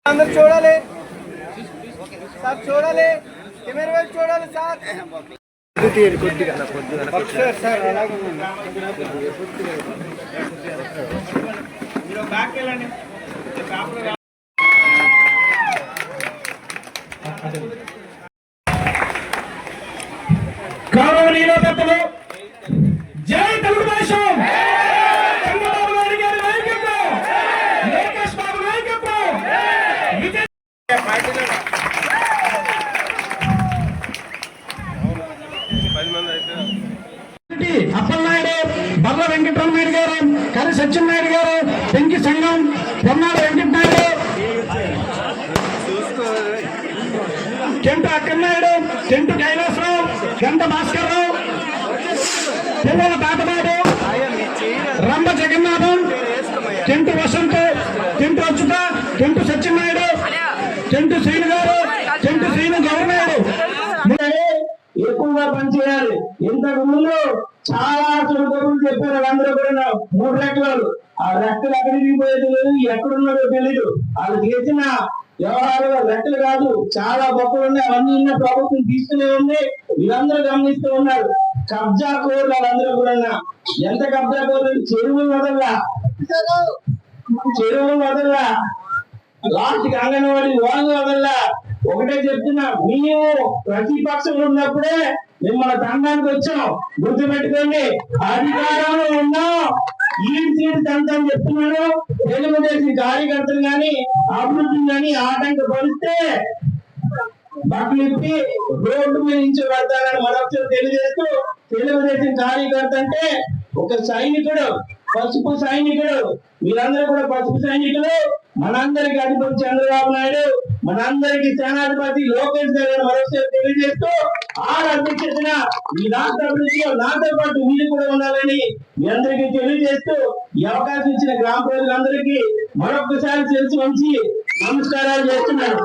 అందరూ చూడాలి సార్, చూడాలి కెమెరా వైపు చూడాలి సార్. సార్ అలాగే బ్యాక్ వెళ్ళండి. గౌరవనీయుల పెద్దలు జై తెలుగుదేశం, చంద్రబాబు నాయుడు గారి నాయకత్వం, లోకేష్ బాబు నాయకత్వం, అప్పలనాయుడు, బల్ల వెంకటరామనాయుడు గారు, కరి సత్యనాయుడు గారు, పెంకి సంఘం, పొన్నాడు వెంకటనాయుడు, చెంటు అక్కన్నాయుడు, చెంటు కైలాసరావు, గంట భాస్కర్రావు, పువ్వుల తాతబాబు, రంభ జగన్నాథం, చెంటు వసంత్, చెంటు అచ్యుత, చెంటు సత్యనాయుడు, చెంటు శ్రీను గారు, చెంటు శ్రీను గౌరనాయుడు ఎక్కువగా పనిచేయాలి. ఇంతకు ముందు చాలా చురుకులు చెప్పారు. వాళ్ళందరూ కూడా 3 రెక్కలు, ఆ రెక్కలు ఎక్కడికి పోయేది లేదు, ఎక్కడున్నారో తెలీదు. వాళ్ళు చేసిన వ్యవహారాలు రెక్కలు కాదు, చాలా గొప్పలు ఉన్నాయి. అవన్నీ ఉన్న ప్రభుత్వం తీసుకునే ఉంది. వీళ్ళందరూ గమనిస్తూ ఉన్నారు. కబ్జా కోర్లు వాళ్ళందరూ కూడా ఎంత కబ్జా కోర్లు, చెరువులు వదల్లా, లాస్ట్కి అంగన్వాడీ వాళ్ళు వదల్లా. ఒకటే చెప్తున్నా, మేము ప్రతిపక్షంలో ఉన్నప్పుడే మిమ్మల్ని తండానికి వచ్చాం, గుర్తు పెట్టుకోండి. అధికారంలో ఉన్నాం, ఈ సీట్ తంతం చెప్తున్నాను. తెలుగుదేశం కార్యకర్తలు కానీ అభివృద్ధి కానీ ఆటంకపరిస్తే బట్టలు ఇప్పి రోడ్డు మీద నుంచి పెడతానని మరొకసారి తెలియజేస్తూ, తెలుగుదేశం కార్యకర్త అంటే ఒక సైనికుడు, పసుపు సైనికుడు. మీరందరూ కూడా పసుపు సైనికులు. మనందరికి అధిపతి చంద్రబాబు నాయుడు, మనందరికి సేనాధిపతి లోకేష్ గారు మరొకసారి తెలియజేస్తూ, ఆరు అధ్యక్షతన ఈ రాష్ట్ర అభివృద్ధిలో నాతో పాటు మీరు కూడా ఉండాలని మీ అందరికీ తెలియజేస్తూ, ఈ అవకాశం ఇచ్చిన గ్రామ ప్రజలందరికీ మరొకసారి తెలిసి వంచి నమస్కారాలు చేస్తున్నాను.